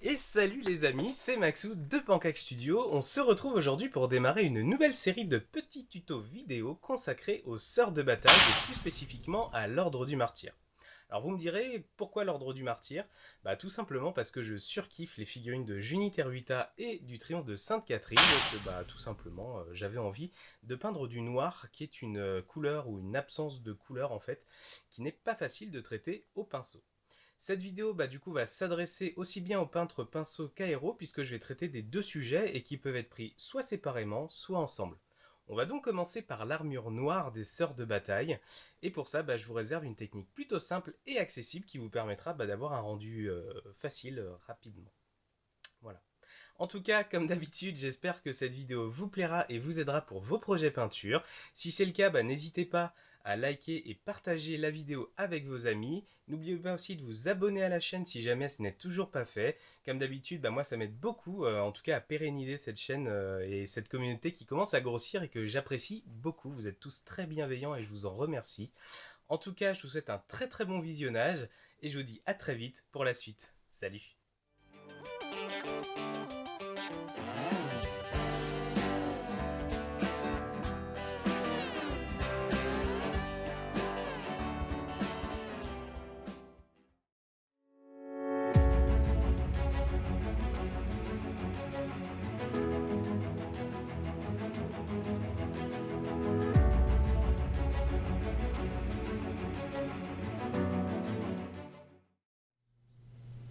Et salut les amis, c'est Maxou de Pancake Studio. On se retrouve aujourd'hui pour démarrer une nouvelle série de petits tutos vidéo consacrés aux sœurs de bataille et plus spécifiquement à l'ordre du martyr. Alors vous me direz, pourquoi l'ordre du martyr? Bah tout simplement parce que je surkiffe les figurines de Juniter Vita et du triomphe de Sainte Catherine et que tout simplement j'avais envie de peindre du noir qui est une couleur ou une absence de couleur en fait qui n'est pas facile de traiter au pinceau. Cette vidéo du coup va s'adresser aussi bien aux peintres pinceaux qu'aéro puisque je vais traiter des deux sujets et qui peuvent être pris soit séparément soit ensemble. On va donc commencer par l'armure noire des sœurs de bataille et pour ça je vous réserve une technique plutôt simple et accessible qui vous permettra d'avoir un rendu facile rapidement. Voilà. En tout cas, comme d'habitude, j'espère que cette vidéo vous plaira et vous aidera pour vos projets peinture. Si c'est le cas, n'hésitez pas à liker et partager la vidéo avec vos amis. N'oubliez pas aussi de vous abonner à la chaîne si jamais ce n'est toujours pas fait. Comme d'habitude, moi ça m'aide beaucoup, en tout cas à pérenniser cette chaîne et cette communauté qui commence à grossir et que j'apprécie beaucoup. Vous êtes tous très bienveillants et je vous en remercie. En tout cas, je vous souhaite un très très bon visionnage et je vous dis à très vite pour la suite. Salut!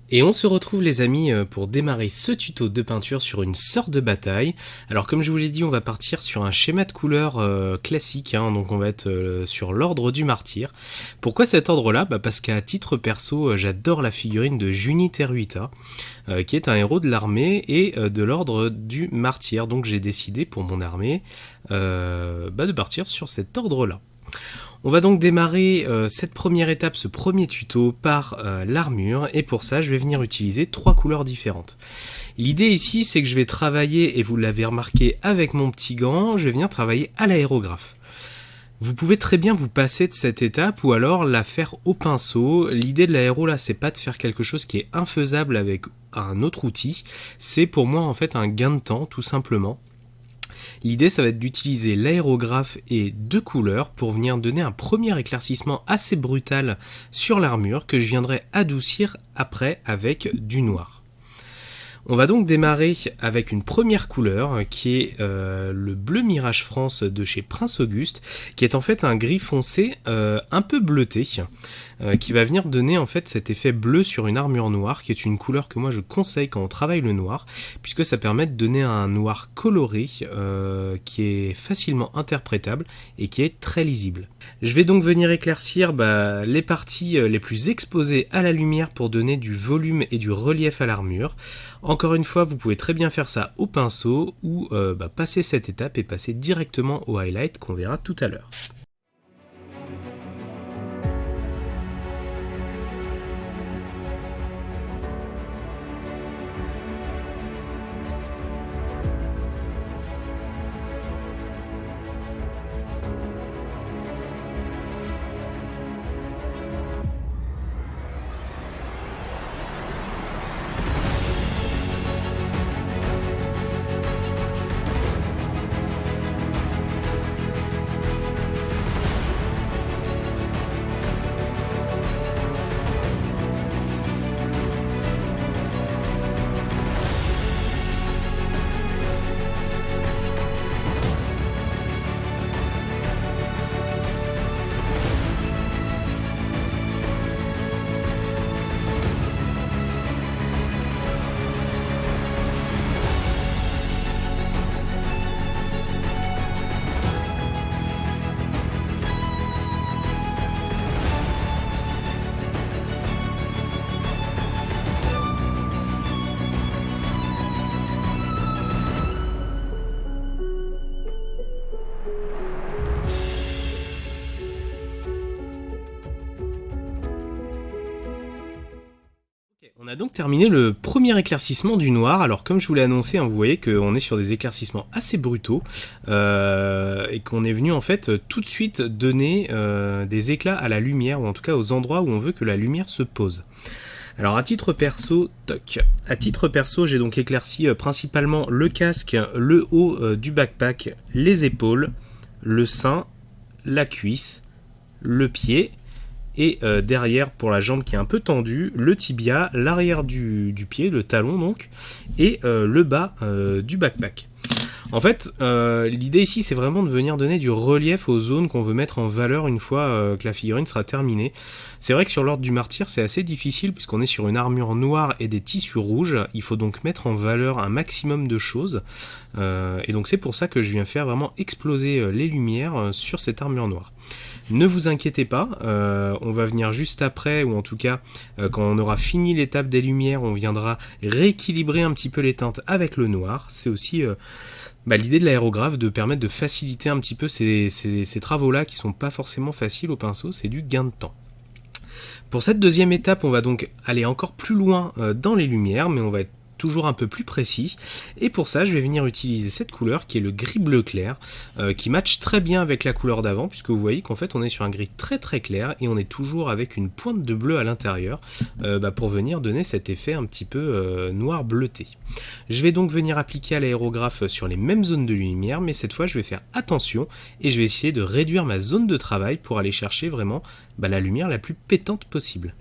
Et on se retrouve les amis pour démarrer ce tuto de peinture sur une sœur de bataille. Alors comme je vous l'ai dit, on va partir sur un schéma de couleurs classique, donc on va être sur l'ordre du martyr. Pourquoi cet ordre là? Parce qu'à titre perso, j'adore la figurine de Juniter Vita, qui est un héros de l'armée et de l'ordre du martyr. Donc j'ai décidé pour mon armée de partir sur cet ordre là. On va donc démarrer cette première étape, ce premier tuto par l'armure et pour ça je vais venir utiliser trois couleurs différentes. L'idée ici c'est que je vais travailler, et vous l'avez remarqué avec mon petit gant, je vais venir travailler à l'aérographe. Vous pouvez très bien vous passer de cette étape ou alors la faire au pinceau. L'idée de l'aéro là c'est pas de faire quelque chose qui est infaisable avec un autre outil, c'est pour moi en fait un gain de temps tout simplement. L'idée, ça va être d'utiliser l'aérographe et deux couleurs pour venir donner un premier éclaircissement assez brutal sur l'armure que je viendrai adoucir après avec du noir. On va donc démarrer avec une première couleur qui est le bleu Mirage France de chez Prince Auguste, qui est en fait un gris foncé un peu bleuté, qui va venir donner en fait cet effet bleu sur une armure noire, qui est une couleur que moi je conseille quand on travaille le noir, puisque ça permet de donner un noir coloré qui est facilement interprétable et qui est très lisible. Je vais donc venir éclaircir les parties les plus exposées à la lumière pour donner du volume et du relief à l'armure. Encore une fois, vous pouvez très bien faire ça au pinceau ou passer cette étape et passer directement au highlight qu'on verra tout à l'heure. On a donc terminé le premier éclaircissement du noir. Alors comme je vous l'ai annoncé, vous voyez qu'on est sur des éclaircissements assez brutaux et qu'on est venu en fait tout de suite donner des éclats à la lumière, ou en tout cas aux endroits où on veut que la lumière se pose. Alors à titre perso, toc. À titre perso, j'ai donc éclairci principalement le casque, le haut du backpack, les épaules, le sein, la cuisse, le pied et derrière pour la jambe qui est un peu tendue, le tibia, l'arrière du pied, le talon donc, et le bas du backpack. En fait, l'idée ici, c'est vraiment de venir donner du relief aux zones qu'on veut mettre en valeur une fois que la figurine sera terminée. C'est vrai que sur l'ordre du martyr, c'est assez difficile puisqu'on est sur une armure noire et des tissus rouges. Il faut donc mettre en valeur un maximum de choses. Et donc c'est pour ça que je viens faire vraiment exploser les lumières sur cette armure noire. Ne vous inquiétez pas, on va venir juste après, ou en tout cas quand on aura fini l'étape des lumières, on viendra rééquilibrer un petit peu les teintes avec le noir. C'est aussi l'idée de l'aérographe de permettre de faciliter un petit peu ces travaux-là qui sont pas forcément faciles au pinceau, c'est du gain de temps. Pour cette deuxième étape, on va donc aller encore plus loin dans les lumières, mais on va être toujours un peu plus précis, et pour ça je vais venir utiliser cette couleur qui est le gris bleu clair, qui matche très bien avec la couleur d'avant, puisque vous voyez qu'en fait on est sur un gris très très clair et on est toujours avec une pointe de bleu à l'intérieur pour venir donner cet effet un petit peu noir bleuté. Je vais donc venir appliquer à l'aérographe sur les mêmes zones de lumière, mais cette fois je vais faire attention et je vais essayer de réduire ma zone de travail pour aller chercher vraiment la lumière la plus pétante possible.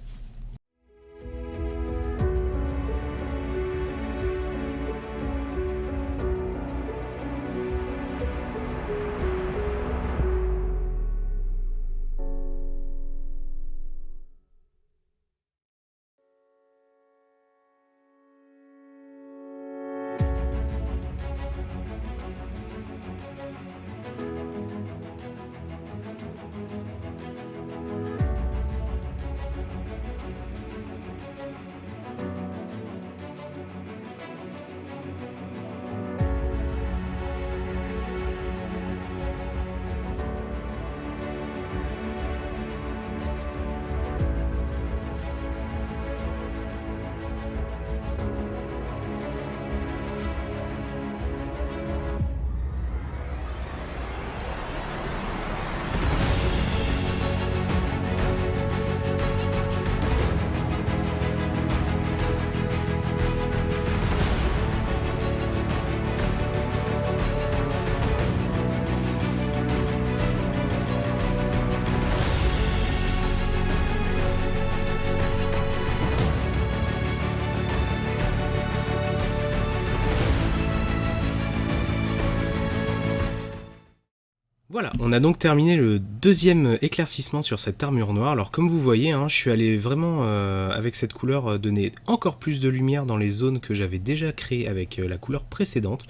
Voilà, on a donc terminé le deuxième éclaircissement sur cette armure noire. Alors comme vous voyez, je suis allé vraiment avec cette couleur donner encore plus de lumière dans les zones que j'avais déjà créées avec la couleur précédente.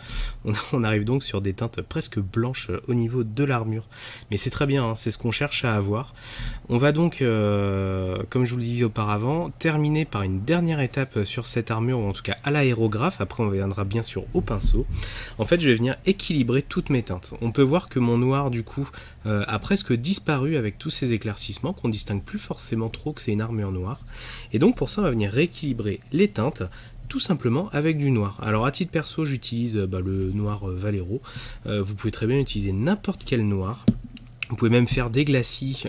On arrive donc sur des teintes presque blanches au niveau de l'armure. Mais c'est très bien, c'est ce qu'on cherche à avoir. On va donc, comme je vous le disais auparavant, terminer par une dernière étape sur cette armure, ou en tout cas à l'aérographe. Après on viendra bien sûr au pinceau. En fait je vais venir équilibrer toutes mes teintes. On peut voir que mon noir du coup a presque disparu avec tous ces éclaircissements, qu'on distingue plus forcément trop que c'est une armure noire, et donc pour ça on va venir rééquilibrer les teintes tout simplement avec du noir. Alors à titre perso j'utilise le noir Vallejo, vous pouvez très bien utiliser n'importe quel noir. Vous pouvez même faire des glacis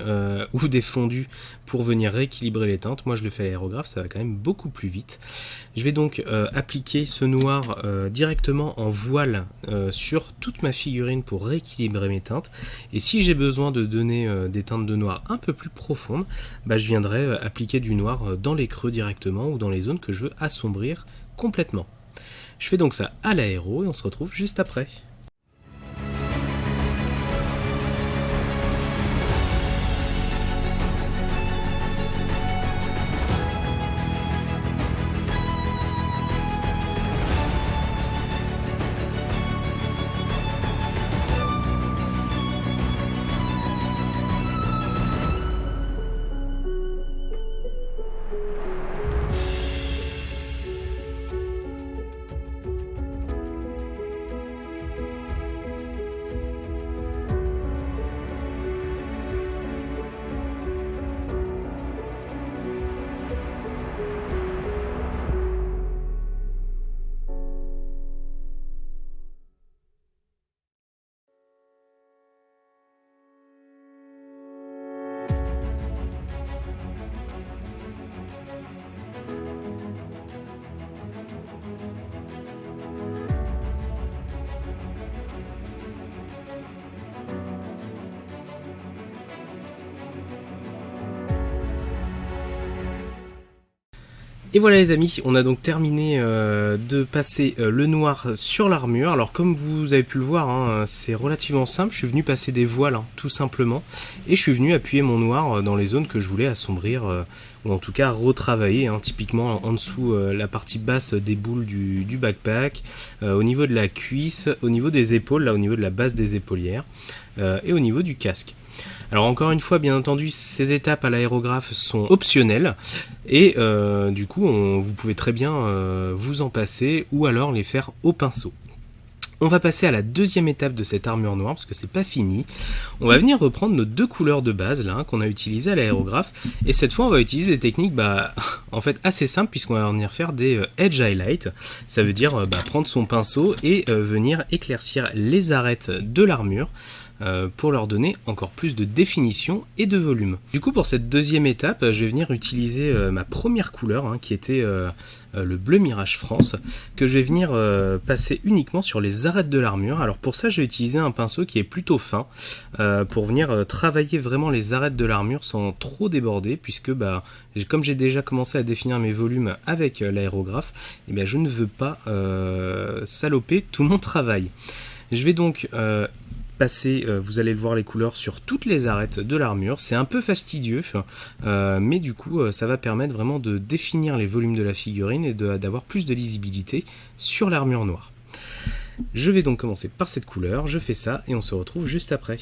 ou des fondus pour venir rééquilibrer les teintes. Moi je le fais à l'aérographe, ça va quand même beaucoup plus vite. Je vais donc appliquer ce noir directement en voile sur toute ma figurine pour rééquilibrer mes teintes. Et si j'ai besoin de donner des teintes de noir un peu plus profondes, je viendrai appliquer du noir dans les creux directement ou dans les zones que je veux assombrir complètement. Je fais donc ça à l'aéro et on se retrouve juste après. Et voilà les amis, on a donc terminé de passer le noir sur l'armure. Alors comme vous avez pu le voir, hein, c'est relativement simple. Je suis venu passer des voiles, hein, tout simplement. Et je suis venu appuyer mon noir dans les zones que je voulais assombrir, ou en tout cas retravailler, hein, typiquement en dessous la partie basse des boules du backpack, au niveau de la cuisse, au niveau des épaules, là au niveau de la base des épaulières, et au niveau du casque. Alors encore une fois, bien entendu, ces étapes à l'aérographe sont optionnelles et du coup, vous pouvez très bien vous en passer ou alors les faire au pinceau. On va passer à la deuxième étape de cette armure noire parce que c'est pas fini. On va venir reprendre nos deux couleurs de base là qu'on a utilisées à l'aérographe et cette fois on va utiliser des techniques en fait assez simples puisqu'on va venir faire des edge highlight. Ça veut dire prendre son pinceau et venir éclaircir les arêtes de l'armure pour leur donner encore plus de définition et de volume. Du coup pour cette deuxième étape, je vais venir utiliser ma première couleur hein, qui était le bleu Mirage France, que je vais venir passer uniquement sur les arêtes de l'armure. Alors pour ça je vais utiliser un pinceau qui est plutôt fin pour venir travailler vraiment les arêtes de l'armure sans trop déborder puisque comme j'ai déjà commencé à définir mes volumes avec l'aérographe, je ne veux pas saloper tout mon travail. Je vais donc passer, vous allez le voir, les couleurs sur toutes les arêtes de l'armure. C'est un peu fastidieux, mais du coup ça va permettre vraiment de définir les volumes de la figurine et d'avoir plus de lisibilité sur l'armure noire. Je vais donc commencer par cette couleur, je fais ça et on se retrouve juste après.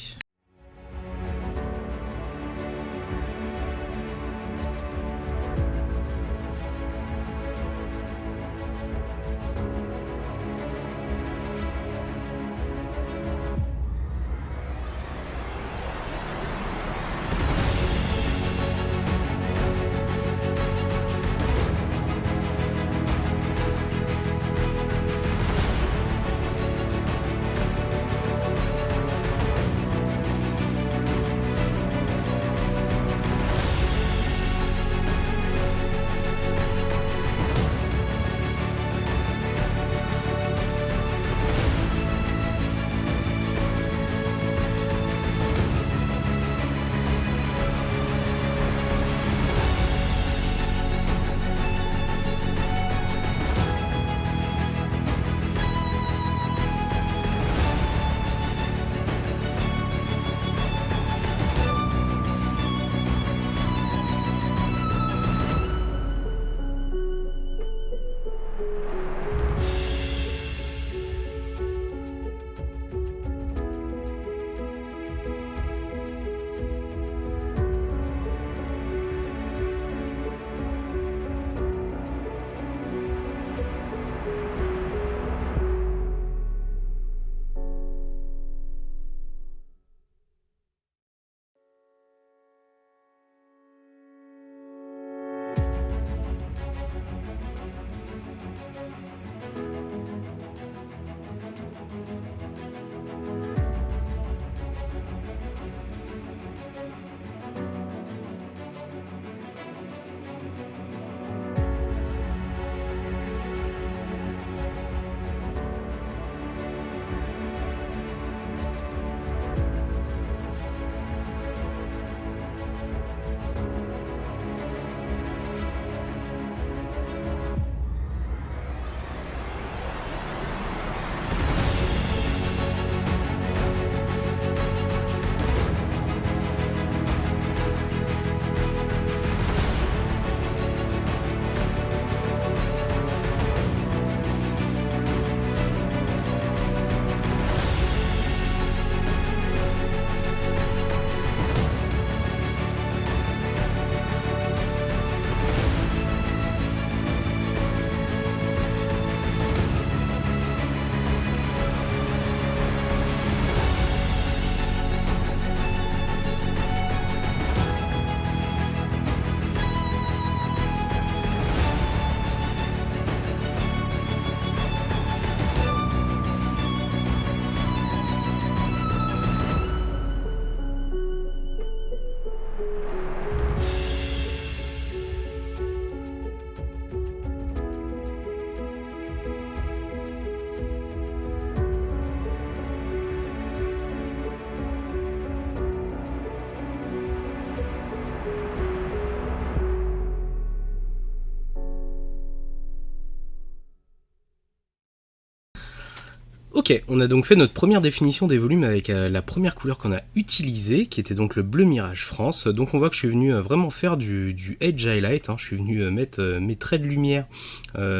Ok, on a donc fait notre première définition des volumes avec la première couleur qu'on a utilisée, qui était donc le bleu Mirage France. Donc on voit que je suis venu vraiment faire du Edge Highlight, hein. Je suis venu mettre mes traits de lumière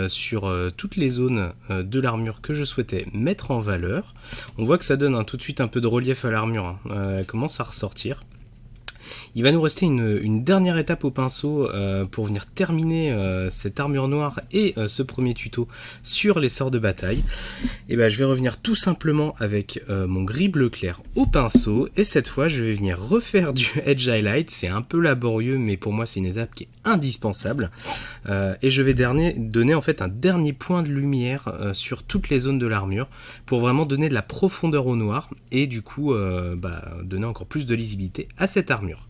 sur toutes les zones de l'armure que je souhaitais mettre en valeur. On voit que ça donne tout de suite un peu de relief à l'armure, hein. Elle commence à ressortir. Il va nous rester une dernière étape au pinceau pour venir terminer cette armure noire et ce premier tuto sur les sorts de bataille. Et ben, je vais revenir tout simplement avec mon gris bleu clair au pinceau, et cette fois je vais venir refaire du Edge Highlight. C'est un peu laborieux, mais pour moi c'est une étape qui est indispensable, et je vais donner en fait un dernier point de lumière sur toutes les zones de l'armure pour vraiment donner de la profondeur au noir et du coup donner encore plus de lisibilité à cette armure.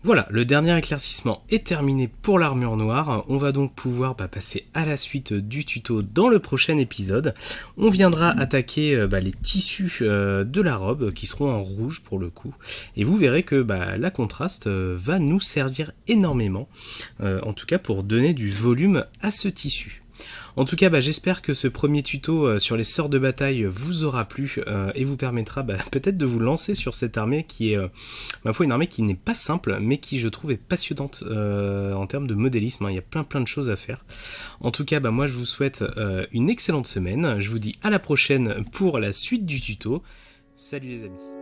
Voilà, le dernier éclaircissement est terminé pour l'armure noire. On va donc pouvoir passer à la suite du tuto dans le prochain épisode. On viendra attaquer les tissus de la robe qui seront en rouge pour le coup. Et vous verrez que la contraste va nous servir énormément, en tout cas pour donner du volume à ce tissu. En tout cas, j'espère que ce premier tuto sur les sorts de bataille vous aura plu et vous permettra peut-être de vous lancer sur cette armée qui est, ma foi, une armée qui n'est pas simple, mais qui, je trouve, est passionnante en termes de modélisme. Il y a plein de choses à faire. En tout cas, moi, je vous souhaite une excellente semaine. Je vous dis à la prochaine pour la suite du tuto. Salut les amis.